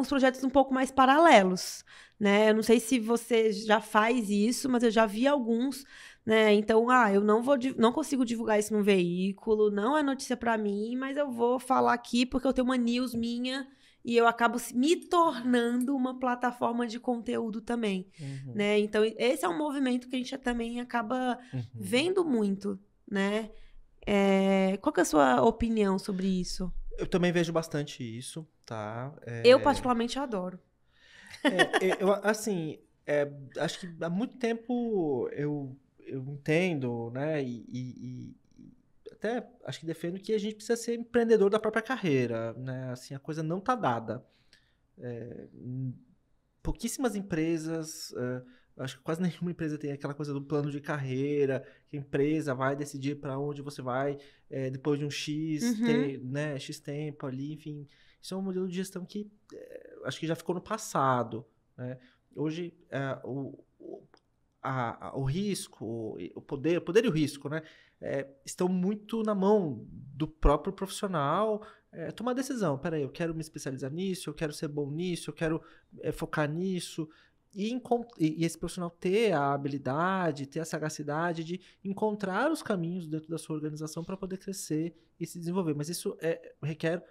projetos um pouco mais paralelos, né? Eu não sei se você já faz isso, mas eu já vi alguns, né? Então, eu não consigo divulgar isso num veículo, não é notícia para mim, mas eu vou falar aqui porque eu tenho uma news minha e eu acabo me tornando uma plataforma de conteúdo também, Uhum. né? Então, esse é um movimento que a gente também acaba Uhum. vendo muito, né? Qual que é a sua opinião sobre isso? Eu também vejo bastante isso, tá? Eu, particularmente, adoro. Assim, acho que há muito tempo eu entendo, né? E até acho que defendo que a gente precisa ser empreendedor da própria carreira, né? Assim, a coisa não tá dada. Pouquíssimas empresas acho que quase nenhuma empresa tem aquela coisa do plano de carreira, que a empresa vai decidir para onde você vai depois de um né, X tempo ali, enfim. Isso é um modelo de gestão que acho que já ficou no passado, né? Hoje, o risco, o poder e o risco, né, estão muito na mão do próprio profissional tomar decisão. Peraí, eu quero me especializar nisso, eu quero ser bom nisso, eu quero focar nisso. E esse profissional ter a habilidade, ter a sagacidade de encontrar os caminhos dentro da sua organização para poder crescer e se desenvolver. Mas isso requer,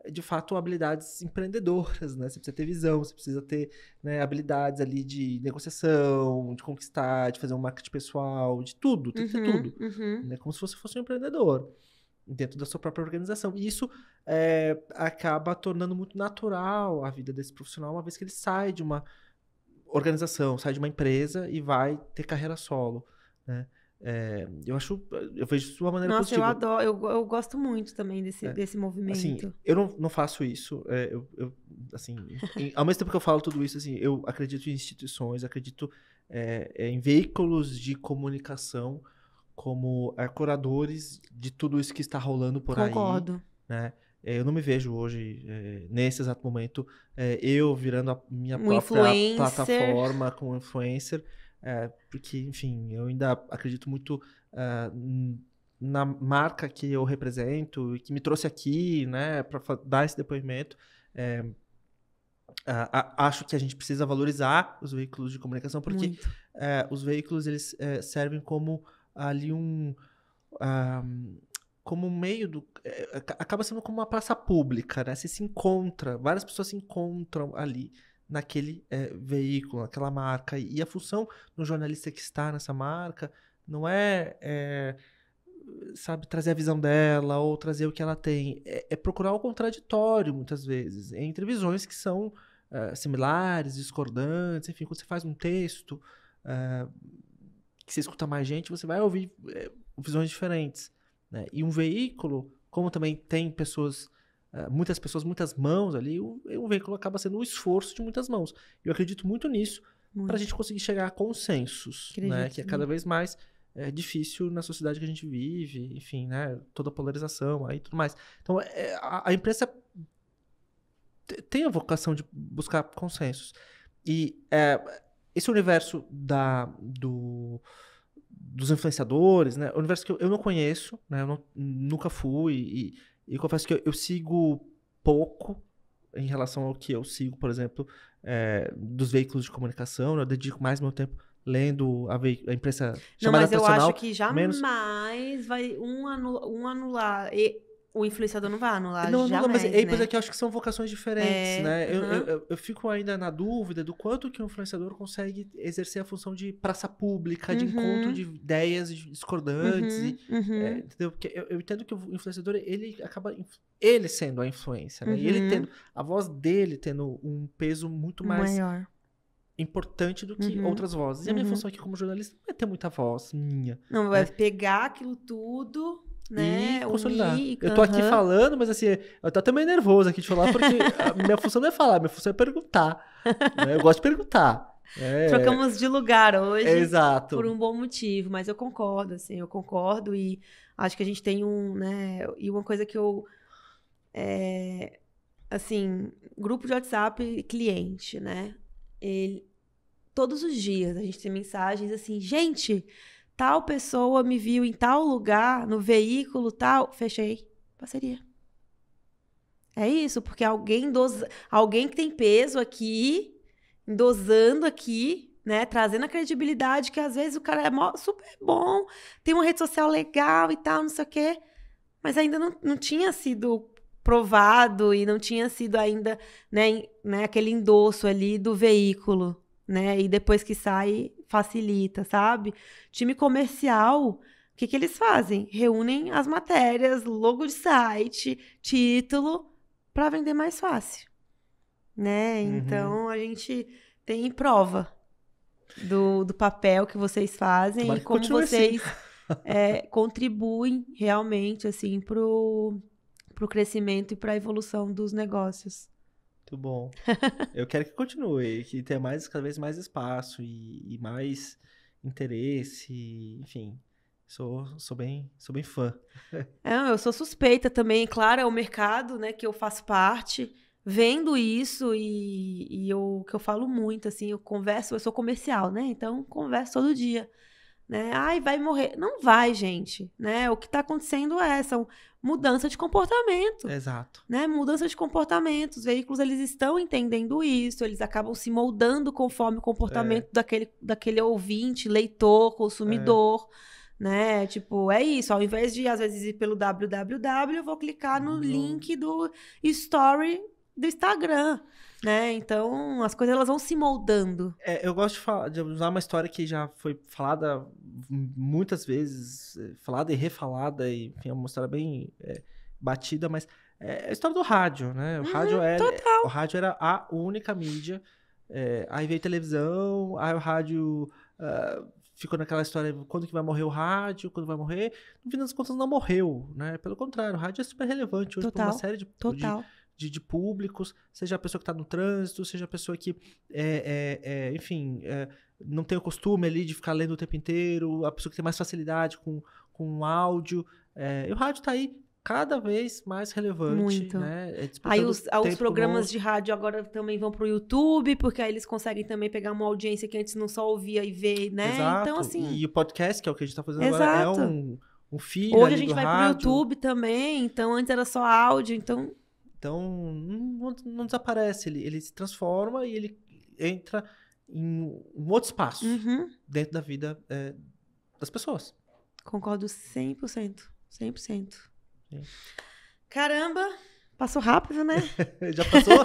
de fato, habilidades empreendedoras, né? Você precisa ter visão, você precisa ter, né, habilidades ali de negociação, de conquistar, de fazer um marketing pessoal, de tudo, tem que ter tudo. Né? Como se você fosse um empreendedor dentro da sua própria organização. E isso acaba tornando muito natural a vida desse profissional, uma vez que ele sai de uma organização, sai de uma empresa e vai ter carreira solo, né? Eu vejo isso de uma maneira positiva. Nossa, eu adoro, eu gosto muito também desse movimento. Assim, eu não faço isso. Assim, ao mesmo tempo que eu falo tudo isso, assim, eu acredito em instituições, acredito em veículos de comunicação como curadores de tudo isso que está rolando por aí. Concordo. Né? Eu não me vejo hoje, nesse exato momento, eu virando a minha própria plataforma como influencer, porque, enfim, eu ainda acredito muito na marca que eu represento e que me trouxe aqui, né, para dar esse depoimento. Acho que a gente precisa valorizar os veículos de comunicação, porque os veículos eles servem como ali como um meio acaba sendo como uma praça pública, né? Você se encontra, várias pessoas se encontram ali naquele veículo, naquela marca. E a função do jornalista que está nessa marca não sabe, trazer a visão dela ou trazer o que ela tem. É procurar o contraditório, muitas vezes, entre visões que são similares, discordantes. Enfim, quando você faz um texto que você escuta mais gente, você vai ouvir visões diferentes. Né? E um veículo, como também tem muitas pessoas, muitas mãos ali, um veículo acaba sendo um esforço de muitas mãos. Eu acredito muito nisso para a gente conseguir chegar a consensos, né? Que é cada vez mais difícil na sociedade que a gente vive, enfim, né? Toda a polarização aí e tudo mais. Então, a imprensa tem a vocação de buscar consensos. E esse universo dos influenciadores, né? O universo que eu não conheço, né? Eu nunca fui e confesso que eu sigo pouco em relação ao que eu sigo, por exemplo, dos veículos de comunicação, né? Eu dedico mais meu tempo lendo a imprensa chamada tradicional. Não, mas eu acho que jamais vai um anular. O influenciador não vai anular, não, jamais, mas é que eu acho que são vocações diferentes, né? Eu fico ainda na dúvida do quanto que o influenciador consegue exercer a função de praça pública, de encontro de ideias discordantes. Entendeu? Porque eu entendo que o influenciador, ele acaba sendo a influência, né? E ele tendo a voz dele tendo um peso muito mais maior, importante do que outras vozes. E a minha função aqui como jornalista não é ter muita voz minha. Não, vai pegar aquilo tudo, né? E consolidar. Eu tô aqui falando, mas assim, eu tô até meio nervoso aqui de falar, porque a minha função não é falar, minha função é perguntar. Né? Eu gosto de perguntar. Trocamos de lugar hoje. Exato. Por um bom motivo, mas eu concordo, assim, e acho que a gente tem né? E uma coisa que eu. Assim, grupo de WhatsApp cliente, né? Todos os dias a gente tem mensagens assim, gente. Tal pessoa me viu em tal lugar, no veículo tal, fechei, parceria. É isso, porque alguém que tem peso aqui, endosando aqui, né, trazendo a credibilidade que às vezes o cara é super bom, tem uma rede social legal e tal, não sei o quê, mas ainda não tinha sido provado e não tinha sido ainda, né, aquele endosso ali do veículo. Né? E depois que sai, facilita, sabe? Time comercial, o que eles fazem? Reúnem as matérias, logo de site, título, para vender mais fácil, né? Então, a gente tem prova do papel que vocês fazem e como vocês contribuem realmente, assim, pro crescimento e para a evolução dos negócios. Muito bom. Eu quero que continue, que tenha cada vez mais espaço e mais interesse, enfim. Sou bem fã. Eu sou suspeita também, claro, é o mercado, né, que eu faço parte, vendo isso e que eu falo muito, assim, eu sou comercial, né, então converso todo dia, né, ai, vai morrer. Não vai, gente, né, o que tá acontecendo é essa mudança de comportamento, Exato. né, mudança de comportamento, os veículos, eles estão entendendo isso, eles acabam se moldando conforme o comportamento daquele ouvinte, leitor, consumidor, né? Tipo, é isso. Ao invés de, às vezes, ir pelo www, eu vou clicar no link do story do Instagram, né? Então, as coisas elas vão se moldando. Eu gosto de usar uma história que já foi falada muitas vezes, falada e refalada, e enfim, é uma história bem batida, mas é a história do rádio, né? Total. O rádio era a única mídia, aí veio televisão, aí o rádio... ficou naquela história, quando que vai morrer o rádio, quando vai morrer. No fim das contas, não morreu, né? Pelo contrário, o rádio é super relevante hoje para uma série de públicos, seja a pessoa que está no trânsito, seja a pessoa que, enfim, não tem o costume ali de ficar lendo o tempo inteiro, a pessoa que tem mais facilidade com o áudio. E o rádio está aí cada vez mais relevante. Muito. Né? Aí os programas de rádio agora também vão pro YouTube, porque aí eles conseguem também pegar uma audiência que antes não só ouvia e ver, né? Exato. Então, assim... E o podcast, que é o que a gente tá fazendo agora, é um filho Hoje ali a gente do vai rádio. pro YouTube também, então antes era só áudio, então... Então, não desaparece, ele se transforma e ele entra em um outro espaço dentro da vida das pessoas. Concordo 100%. 100%. Sim. Caramba, passou rápido, né? Já passou?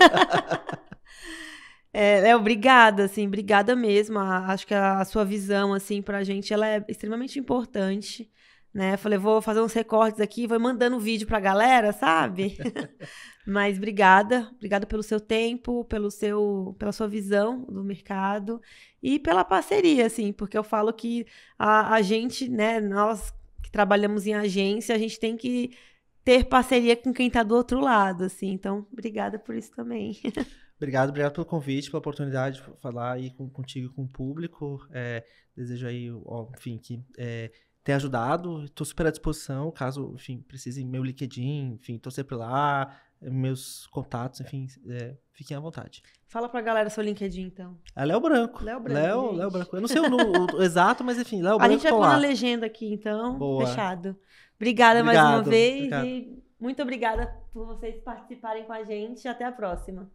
Obrigada, assim, obrigada mesmo. Acho que a sua visão, assim, pra gente, ela é extremamente importante, né? Falei, vou fazer uns recortes aqui, vou mandando vídeo pra galera, sabe? Mas obrigada pelo seu tempo, pela sua visão do mercado e pela parceria, assim, porque eu falo que a gente, né, nós que trabalhamos em agência, a gente tem que ter parceria com quem está do outro lado, assim. Então, obrigada por isso também. Obrigado pelo convite, pela oportunidade de falar aí contigo e com o público. Desejo aí, enfim, que tenha ajudado. Estou super à disposição, caso, enfim, precisem meu LinkedIn, enfim, estou sempre lá, meus contatos, enfim, fiquem à vontade. Fala pra galera seu LinkedIn, então. É Léo Branco. Léo Branco. Eu não sei o exato, mas enfim, Léo Branco. A gente vai pôr na legenda aqui, então. Boa. Fechado. Obrigada mais uma vez. Obrigado. E muito obrigada por vocês participarem com a gente. Até a próxima.